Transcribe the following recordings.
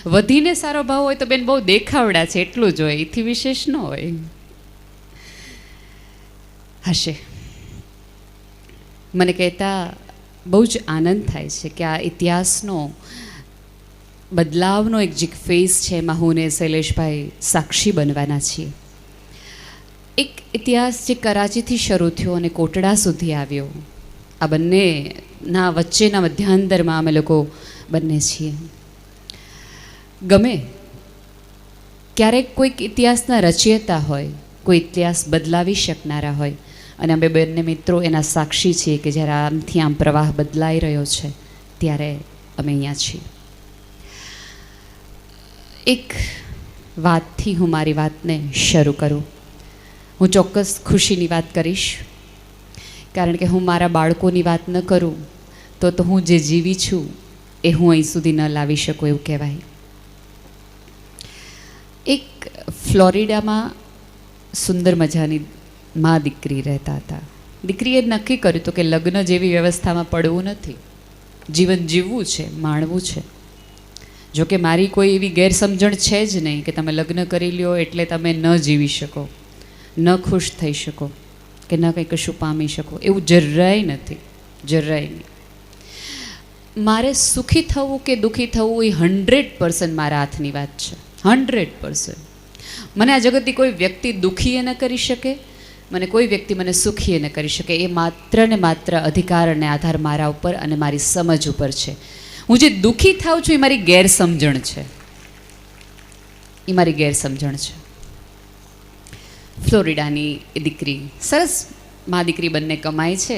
વધીને સારો ભાવ હોય તો બેન બહુ દેખાવડા છે એટલું જ હોય, એથી વિશેષ ન હોય. હશે. મને કહેતા બહુ જ આનંદ થાય છે કે આ ઇતિહાસનો બદલાવનો એક જે ફેઝ છે એમાં હું ને શૈલેષભાઈ સાક્ષી બનવાના છીએ. એક ઇતિહાસ જે કરાચીથી શરૂ થયો અને કોટડા સુધી આવ્યો, આ બંનેના વચ્ચેના મધ્યાંતરમાં અમે લોકો બંને છીએ. ગમે ક્યારેક કોઈક ઇતિહાસના રચયિતા હોય, કોઈ ઇતિહાસ બદલાવી શકનારા હોય, અને અમે બંને મિત્રો એના સાક્ષી છીએ કે જ્યારે આમથી આમ પ્રવાહ બદલાઈ રહ્યો છે ત્યારે અમે અહીંયા છીએ. એક વાતથી હું મારી વાતને શરૂ કરું. હું ચોક્કસ ખુશીની વાત કરીશ, કારણ કે હું મારા બાળકોની વાત ન કરું તો હું જે જીવી છું એ હું અહીં સુધી ન લાવી શકું એવું કહેવાય. એક ફ્લોરિડામાં સુંદર મજાની મા દીકરી રહેતા હતા. દીકરીએ નક્કી કર્યું હતું કે લગ્ન જેવી વ્યવસ્થામાં પડવું નથી, જીવન જીવવું છે, માણવું છે. જોકે મારી કોઈ એવી ગેરસમજણ છે જ નહીં કે તમે લગ્ન કરી લ્યો એટલે તમે ન જીવી શકો, ન ખુશ થઈ શકો કે ન કંઈ કશું પામી શકો, એવું જરાય નથી, જરાય નહીં. મારે સુખી થવું કે દુઃખી થવું એ 100% મારા હાથની વાત છે, 100%. મને આ જગતની કોઈ વ્યક્તિ દુઃખી ન કરી શકે, મને કોઈ વ્યક્તિ મને સુખી ન કરી શકે. એ માત્ર ને માત્ર અધિકાર અને આધાર મારા ઉપર અને મારી સમજ ઉપર છે. હું જે દુઃખી થાઉં છું એ મારી ગેરસમજણ છે, એ મારી ગેરસમજણ છે. ફ્લોરિડાની એ દીકરી સરસ મા દીકરી બંને કમાય છે,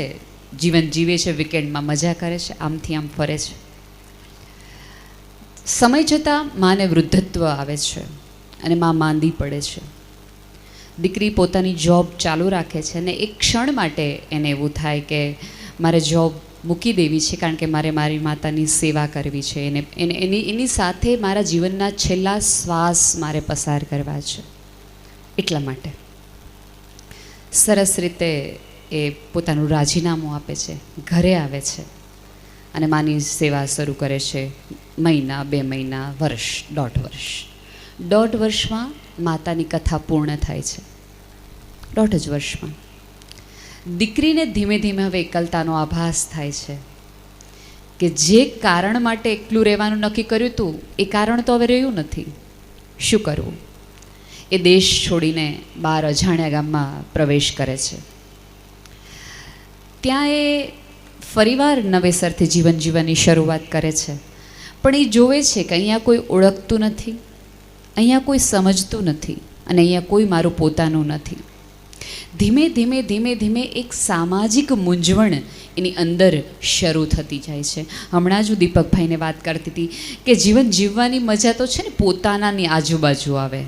જીવન જીવે છે, વીકેન્ડમાં મજા કરે છે, આમથી આમ ફરે છે. સમય જતાં માને વૃદ્ધત્વ આવે છે અને મા માંદી પડે છે. દીકરી પોતાની જોબ ચાલુ રાખે છે અને એક ક્ષણ માટે એને એવું થાય કે મારે જોબ મૂકી દેવી છે, કારણ કે મારે મારી માતાની સેવા કરવી છે, એની સાથે મારા જીવનના છેલ્લા શ્વાસ મારે પસાર કરવા છે. એટલા માટે સરસ રીતે એ પોતાનું રાજીનામું આપે છે, ઘરે આવે છે અને માની સેવા શરૂ કરે છે. મહિના, 2 મહિના, વર્ષ, 1.5 વર્ષ. 1.5 વર્ષમાં માતાની કથા પૂર્ણ થાય છે. 1.5 વર્ષમાં દીકરીને ધીમે ધીમે હવે એકલતાનો આભાસ થાય છે કે જે કારણ માટે એકલું રહેવાનું નક્કી કર્યું હતું એ કારણ તો હવે રહ્યું નથી. શું કરવું? એ દેશ છોડીને બહાર અજાણ્યા ગામમાં પ્રવેશ કરે છે. ત્યાં એ ફરીવાર નવેસરથી જીવન જીવવાની શરૂઆત કરે છે. પણ એ જોવે છે કે અહીંયા કોઈ ઓળખતું નથી, અહીંયા કોઈ સમજતું નથી અને અહીંયા કોઈ મારું પોતાનું નથી. ધીમે ધીમે ધીમે ધીમે એક સામાજિક મૂંઝવણ એની અંદર શરૂ થતી જાય છે. હમણાં જ હું દીપકભાઈને વાત કરતી હતી કે જીવન જીવવાની મજા તો છે ને પોતાનાની આજુબાજુ આવે,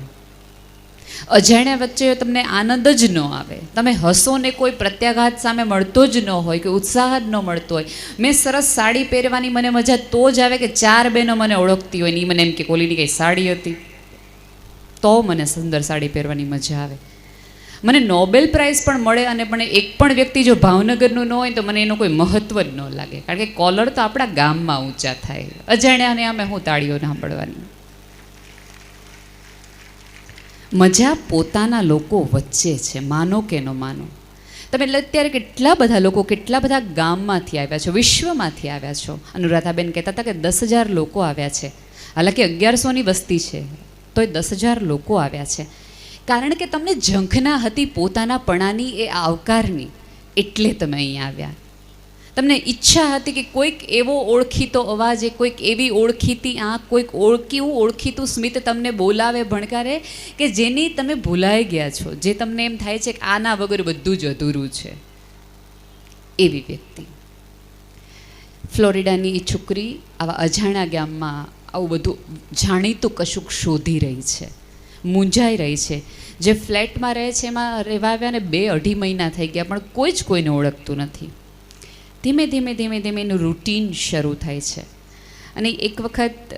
અજાણ્યા વચ્ચે તમને આનંદ જ ન આવે. તમે હસો ને કોઈ પ્રત્યાઘાત સામે મળતો જ ન હોય, કે ઉત્સાહ જ ન મળતો હોય. મેં સરસ સાડી પહેરવાની મને મજા તો જ આવે કે 4 બહેનો મને ઓળખતી હોય ને એ મને એમ કે કોલીની કંઈ સાડી હતી, તો મને સુંદર સાડી પહેરવાની મજા આવે. મને નોબેલ પ્રાઇઝ પણ મળે અને પણ એક પણ વ્યક્તિ જો ભાવનગરનું ન હોય તો મને એનું કોઈ મહત્ત્વ જ ન લાગે, કારણ કે કોલર તો આપણા ગામમાં ઊંચા થાય, અજાણ્યાને અમે હું તાળીઓ સાંભળવાની. મજા પોતાના લોકો વચ્ચે છે, માનો કે ન માનો. તમે અત્યારે કેટલા બધા લોકો કેટલા બધા ગામમાંથી આવ્યા છો, વિશ્વમાંથી આવ્યા છો. અનુરાધાબેન કહેતા હતા કે 10,000 લોકો આવ્યા છે. હાલાંકि 1100ની વસ્તી છે તોય 10,000 લોકો આવ્યા છે. કારણ કે તમને ઝંખના હતી પોતાના પણાની, એ આવકારની, એટલે તમે અહીંયા આવ્યા. તમને ઈચ્છા હતી કે કોઈક એવો ઓળખીતો અવાજ, કોઈક એવી ઓળખીતી આંખ, કોઈક ઓળખીતું સ્મિત તમને બોલાવે, ભણકારે, કે જેની તમે ભૂલાઈ ગયા છો, જે તમને એમ થાય છે કે આના વગર બધું જ અધૂરું છે. એવી વ્યક્તિ ફ્લોરિડાની એ છોકરી આવા અજાણ્યા ગામમાં આવું બધું જાણીતું કશુંક શોધી રહી છે, મૂંઝાઈ રહી છે. જે ફ્લેટમાં રહે છે એમાં રહેવા આવ્યાને 2-2.5 મહિના થઈ ગયા, પણ કોઈ જ કોઈને ઓળખતું નથી. ધીમે ધીમે ધીમે ધીમે એનું રૂટીન શરૂ થાય છે. અને એક વખત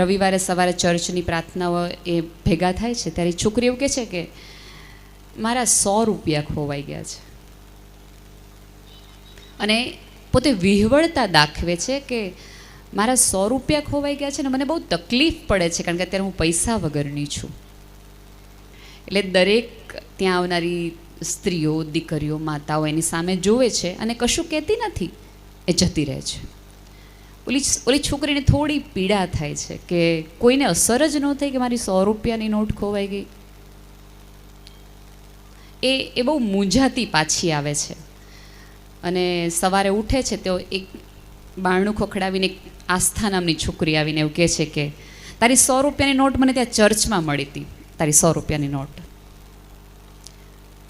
રવિવારે સવારે ચર્ચની પ્રાર્થનાઓ એ ભેગા થાય છે ત્યારે છોકરી એવું કહે છે કે મારા 100 રૂપિયા ખોવાઈ ગયા છે. અને પોતે વિહવળતા દાખવે છે કે મારા 100 રૂપિયા ખોવાઈ ગયા છે ને મને બહુ તકલીફ પડે છે, કારણ કે અત્યારે હું પૈસા વગરની છું. એટલે દરેક ત્યાં આવનારી સ્ત્રીઓ, દીકરીઓ, માતાઓ એની સામે જોવે છે અને કશું કહેતી નથી, એ જતી રહે છે. ઓલી છોકરીને થોડી પીડા થાય છે કે કોઈને અસર જ ન થઈ કે મારી 100 રૂપિયાની નોટ ખોવાઈ ગઈ. એ બહુ મૂંઝાતી પાછી આવે છે અને સવારે ઉઠે છે તો એક બારણું ખખડાવીને આસ્થા નામની છોકરી આવીને એવું કહે છે કે તારી 100 રૂપિયાની નોટ મને ત્યાં ચર્ચમાં મળી હતી, તારી 100 રૂપિયાની નોટ.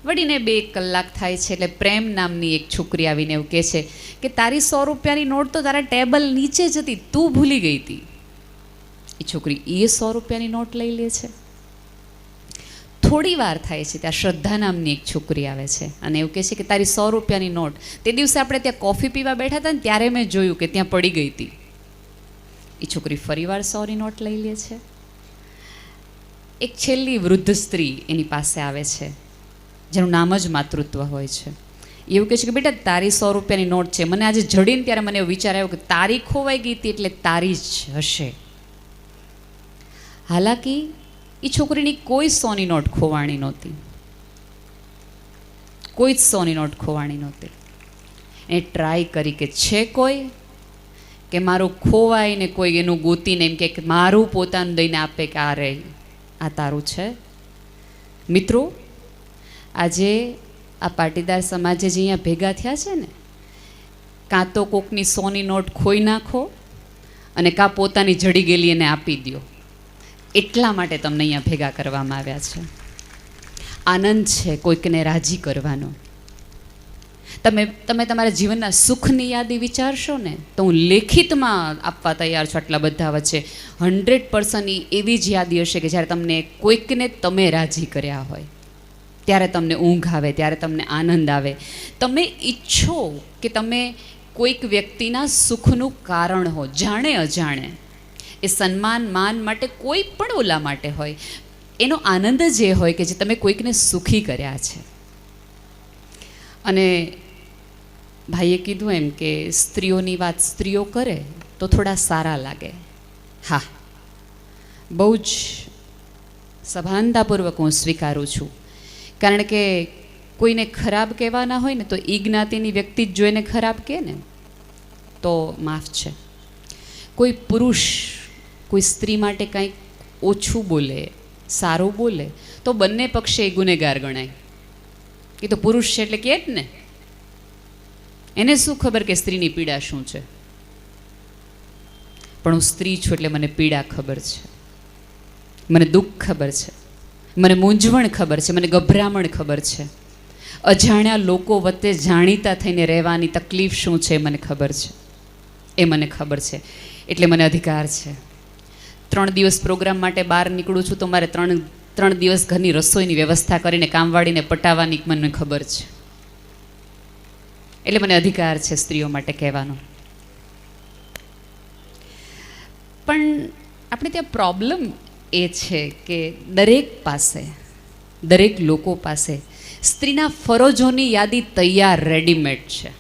વળીને 2 કલાક થાય છે એટલે પ્રેમ નામની એક છોકરી આવીને એવું કહે છે કે તારી 100 રૂપિયાની નોટ તો તારા ટેબલ નીચે જ હતી, તું ભૂલી ગઈ હતી. એ છોકરી 100 રૂપિયાની નોટ લઈ લે છે. થોડી વાર થાય છે ત્યાં શ્રદ્ધા નામની એક છોકરી આવે છે અને એવું કહે છે કે તારી 100 રૂપિયાની નોટ તે દિવસે આપણે ત્યાં કોફી પીવા બેઠા હતા ને ત્યારે મેં જોયું કે ત્યાં પડી ગઈ હતી. એ છોકરી ફરીવાર 100ની નોટ લઈ લે છે. એક છેલ્લી વૃદ્ધ સ્ત્રી એની પાસે આવે છે જેનું નામ જ માતૃત્વ હોય છે. એવું કહે છે કે બેટા તારી 100 રૂપિયાની નોટ છે. મને આજે જડીને ત્યારે મને એવો વિચાર આવ્યો કે તારી ખોવાઈ ગઈ હતી એટલે તારી જ હશે. હાલાકી એ છોકરીની કોઈ 100ની નોટ ખોવાણી નહોતી, કોઈ જ 100ની નોટ ખોવાણી નહોતી. એ ટ્રાય કરી કે છે કોઈ કે મારું ખોવાઈને કોઈ એનું ગોતીને એમ કે મારું પોતાનું દઈને આપે કે આ રે આ તારું છે. મિત્રો, આજે આ પાટીદાર સમાજે જે અહીંયા ભેગા થયા છે ને, કાં તો કોકની 100ની નોટ ખોઈ નાખો અને કાં પોતાની જડી ગયેલી એને આપી દો. એટલા માટે તમને અહીંયા ભેગા કરવામાં આવ્યા છે. આનંદ છે કોઈકને રાજી કરવાનો. તમે તમારા જીવનના સુખની યાદી વિચારશો ને તો હું લેખિતમાં આપવા તૈયાર છું. આટલા બધા વચ્ચે 100% એવી જ યાદી હશે કે જ્યારે તમને કોઈકને તમે રાજી કર્યા હોય ત્યારે તમને ઊંઘ આવે, ત્યારે તમને આનંદ આવે. તમે ઈચ્છો કે તમે કોઈક વ્યક્તિના સુખનું કારણ હો, જાણે અજાણે. એ સન્માન માન માટે કોઈ પણ ઓલા માટે હોય, એનો આનંદ જ એ હોય કે જે તમે કોઈકને સુખી કર્યા છે. અને ભાઈએ કીધું એમ કે સ્ત્રીઓની વાત સ્ત્રીઓ કરે તો થોડા સારા લાગે. હા, બહુ જ સભાનતાપૂર્વક હું સ્વીકારું છું, કારણ કે કોઈને ખરાબ કહેવાના હોય ને તો એ જ્ઞાતિની વ્યક્તિ જ જોઈને ખરાબ કહે ને તો માફ છે. કોઈ પુરુષ કોઈ સ્ત્રી માટે કંઈક ઓછું બોલે, સારું બોલે તો બંને પક્ષે એ ગુનેગાર ગણાય. એ તો પુરુષ છે એટલે કહે જ ને, એને શું ખબર કે સ્ત્રીની પીડા શું છે. પણ હું સ્ત્રી છું એટલે મને પીડા ખબર છે, મને દુઃખ ખબર છે, મને મૂંઝવણ ખબર છે, મને ગભરામણ ખબર છે. અજાણ્યા લોકો વચ્ચે જાણીતા થઈને રહેવાની તકલીફ શું છે મને ખબર છે, એ મને ખબર છે. એટલે મને અધિકાર છે. 3 દિવસ પ્રોગ્રામ માટે બહાર નીકળું છું તો મારે 3 દિવસ ઘરની રસોઈની વ્યવસ્થા કરીને કામવાળીને પટાવવાની મને ખબર છે. એટલે મને અધિકાર છે સ્ત્રીઓ માટે કહેવાનો. પણ આપણે ત્યાં પ્રોબ્લેમ એ છે કે દરેક લોકો પાસે સ્ત્રીના ફરજોની યાદી તૈયાર રેડીમેડ છે.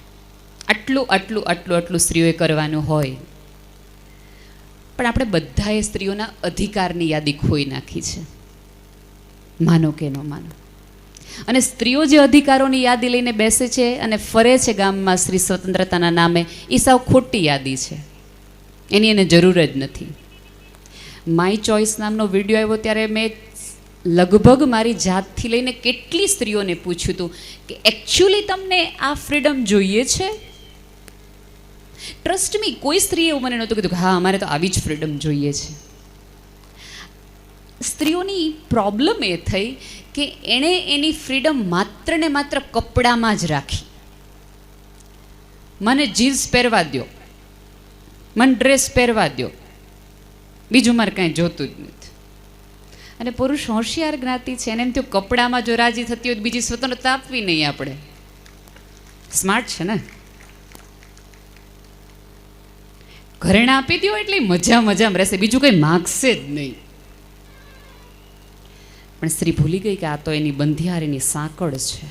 આટલું સ્ત્રીઓએ કરવાનું હોય, પણ આપણે બધાએ સ્ત્રીઓના અધિકારની યાદી ખોઈ નાખી છે, માનો કે ન માનો. અને સ્ત્રીઓ જે અધિકારોની યાદી લઈને બેસે છે અને ફરે છે ગામમાં સ્ત્રી સ્વતંત્રતાના નામે, એ સાવ ખોટી યાદી છે. એની એને જરૂર જ નથી. માય ચોઇસ નામનો વિડીયો આવ્યો ત્યારે મેં લગભગ મારી જાતથી લઈને કેટલી સ્ત્રીઓને પૂછ્યું હતું કે એકચ્યુઅલી તમને આ ફ્રીડમ જોઈએ છે? ટ્રસ્ટ મી, કોઈ સ્ત્રીએ એવું મને નહોતું કીધું કે હા અમારે તો આવી જ ફ્રીડમ જોઈએ છે. સ્ત્રીઓની પ્રોબ્લેમ એ થઈ કે એણે એની ફ્રીડમ માત્ર ને માત્ર કપડામાં જ રાખી. મને જીન્સ પહેરવા દો, મને ડ્રેસ પહેરવા દો, બીજું મારે કાંઈ જોતું જ નથી. અને પુરુષ હોશિયાર જ્ઞાતિ છે, એને એમ થયું કપડામાં જો રાજી થતી હોય બીજી સ્વતંત્રતા આપવી નહીં. આપણે સ્માર્ટ છે ને, ઘરેણા આપી દો એટલે મજામાં રહેશે, બીજું કંઈ માગશે જ નહીં. પણ સ્ત્રી ભૂલી ગઈ કે આ તો એની બંધિયારીની સાંકળ છે.